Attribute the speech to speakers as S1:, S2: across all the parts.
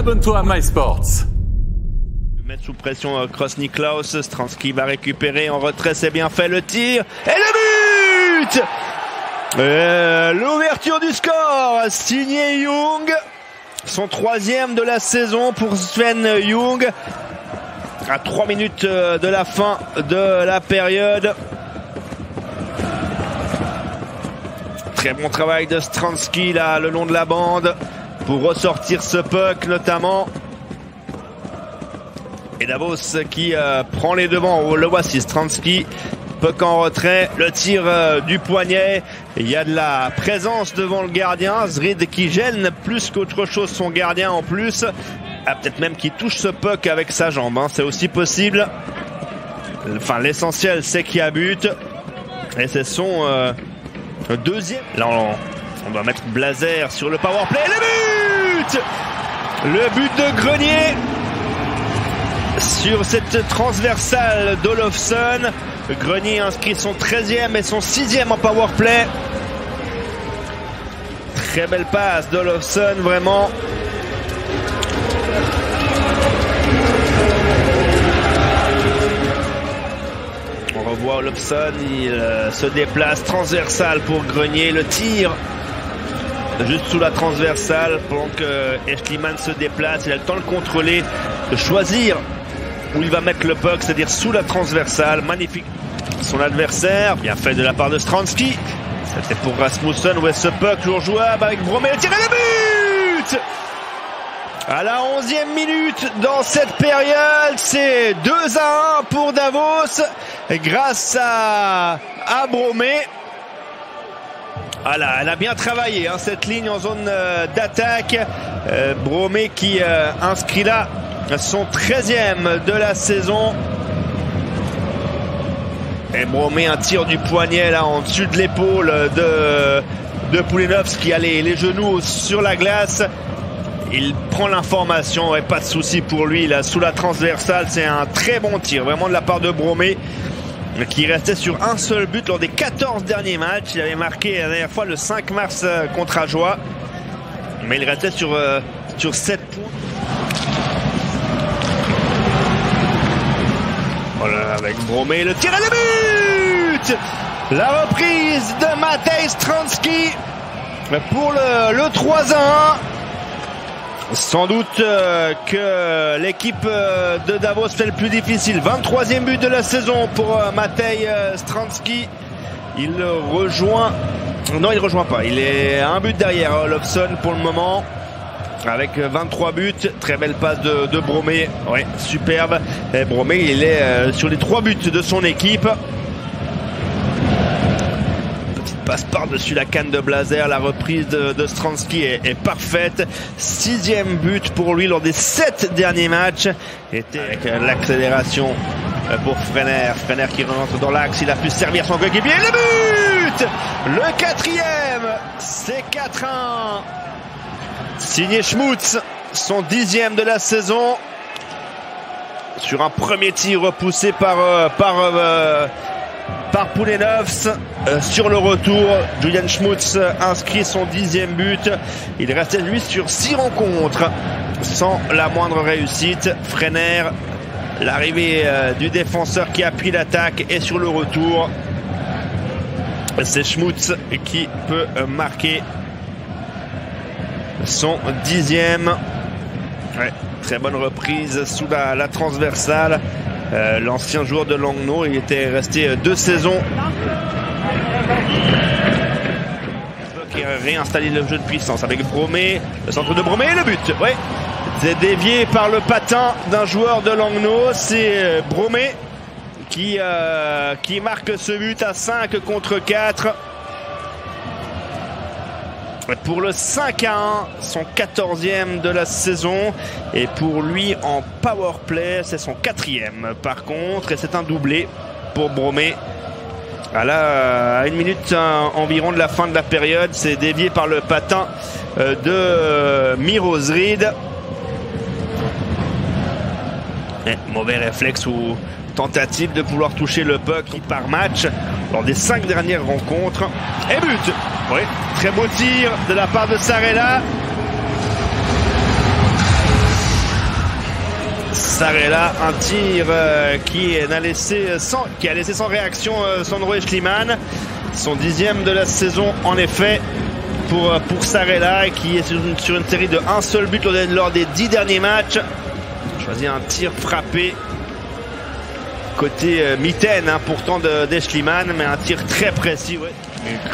S1: abonne-toi à MySports.
S2: Mettre sous pression Kroos-Niklaus, Stransky va récupérer en retrait, c'est bien fait, le tir et le but. L'ouverture du score signé Young, son troisième de la saison pour Sven Young à 3 minutes de la fin de la période. Très bon travail de Stransky là le long de la bande pour ressortir ce puck notamment. Et Davos qui prend les devants, le voici, Stransky, puck en retrait, le tir du poignet, il y a de la présence devant le gardien, Zrid qui gêne plus qu'autre chose son gardien en plus, peut-être même qu'il touche ce puck avec sa jambe, hein, c'est aussi possible. Enfin l'essentiel c'est qu'il y a but, et c'est son deuxième. Là on va mettre Blazer sur le powerplay, le but de Grenier sur cette transversale d'Olofsson. Grenier inscrit son 13e et son 6e en powerplay. Très belle passe d'Olofsson, vraiment. On revoit Olofsson, il se déplace, transversale pour Grenier, le tir juste sous la transversale pendant que Eschliman se déplace, il a le temps de contrôler, de choisir où il va mettre le puck, c'est-à-dire sous la transversale. Magnifique son adversaire, bien fait de la part de Stransky. C'était pour Rasmussen, où est ce puck toujours jouable avec Bromé, le tir et le but à la 11e minute dans cette période. C'est 2-1 pour Davos grâce à Bromé. Voilà, elle a bien travaillé hein, cette ligne en zone d'attaque. Bromé qui inscrit là son 13e de la saison. Et Bromé, un tir du poignet là en dessus de l'épaule de Poulinovs qui a les genoux sur la glace. Il prend l'information et pas de souci pour lui là sous la transversale. C'est un très bon tir vraiment de la part de Bromé, qui restait sur un seul but lors des 14 derniers matchs. Il avait marqué la dernière fois le 5 mars contre Ajoie, mais il restait sur 7 points. Voilà, avec Bromé, le tir et le but. La reprise de Matej Stransky pour le 3-1. Sans doute que l'équipe de Davos fait le plus difficile. 23e but de la saison pour Matej Stransky. Il rejoint... Non, il ne rejoint pas. Il est à un but derrière Olofsson pour le moment. Avec 23 buts. Très belle passe de Bromé. Ouais, superbe. Et Bromé, il est sur les 3 buts de son équipe. Passe par-dessus la canne de Blazer, la reprise de Stransky est parfaite. 6e but pour lui lors des 7 derniers matchs. Était avec l'accélération pour Frenner. Frenner qui rentre dans l'axe, il a pu servir son coéquipier. Le but, le 4e, c'est 4-1. Signé Schmutz, son 10e de la saison. Sur un premier tir repoussé par Poulinovs. Sur le retour, Julian Schmutz inscrit son 10e but. Il restait lui sur 6 rencontres sans la moindre réussite. Frenner, l'arrivée du défenseur qui appuie l'attaque, et sur le retour, c'est Schmutz qui peut marquer son 10e. Ouais, très bonne reprise sous la transversale. L'ancien joueur de Langnau, il était resté 2 saisons. Qui a réinstallé le jeu de puissance avec Bromé, le centre de Bromé et le but. Ouais, c'est dévié par le patin d'un joueur de Langnau. C'est Bromé qui marque ce but à 5 contre 4. Pour le 5-1, son 14e de la saison. Et pour lui en powerplay, c'est son 4e par contre. Et c'est un doublé pour Bromé. À 1 minute environ de la fin de la période, c'est dévié par le patin de Miro Zrid. Mauvais réflexe ou tentative de pouvoir toucher le puck par match lors des 5 dernières rencontres. Et but. Oui, très beau tir de la part de Sarella. Sarela, un tir qui a laissé sans réaction Sandro Schliemann. Son 10e de la saison en effet pour Sarela, qui est sur une série de un seul but lors des 10 derniers matchs. Choisit un tir frappé côté mitaine pourtant de Schliemann, mais un tir très précis. Ouais.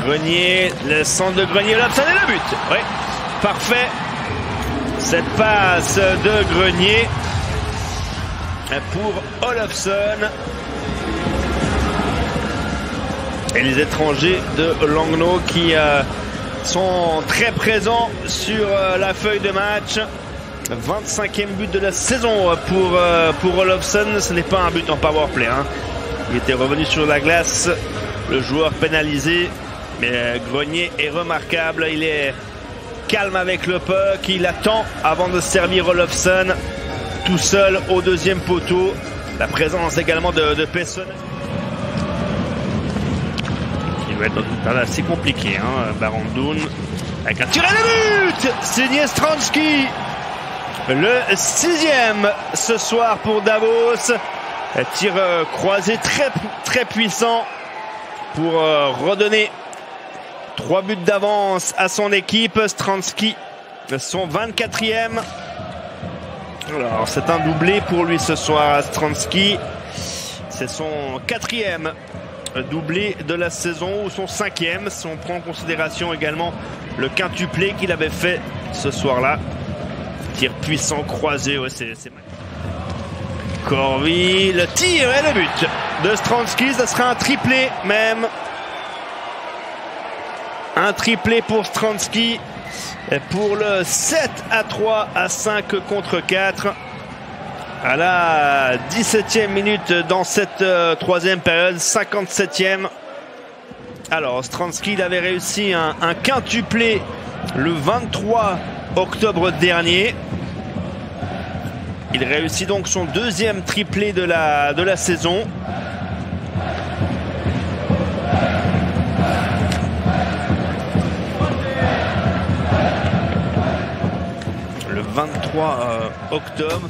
S2: Grenier, le centre de Grenier, Olofsson et le but. Ouais. Parfait. Cette passe de Grenier pour Olofsson. Et les étrangers de Langnau qui sont très présents sur la feuille de match. 25e but de la saison pour Olofsson. Ce n'est pas un but en powerplay. Il était revenu sur la glace, le joueur pénalisé. Mais Grenier est remarquable. Il est calme avec le puck. Il attend avant de servir Olofsson tout seul au deuxième poteau. La présence également de Pesson. Il va être dans une période assez compliquée. Baron Doon avec un tir à le but signé Stransky. Le 6e ce soir pour Davos. Un tir croisé très puissant pour redonner 3 buts d'avance à son équipe. Stransky, son 24e. Alors c'est un doublé pour lui ce soir à Stransky. C'est son 4e doublé de la saison, ou son 5e si on prend en considération également le quintuplé qu'il avait fait ce soir-là. Tir puissant croisé, ouais, c'est Corvi, le tir et le but de Stransky. Ça sera un triplé même. Un triplé pour Stransky pour le 7-3 à 5 contre 4 à la 17e minute dans cette troisième période, 57e. Alors Stransky, il avait réussi un quintuplé le 23 octobre dernier. Il réussit donc son 2e triplé de la saison. Le 23 octobre.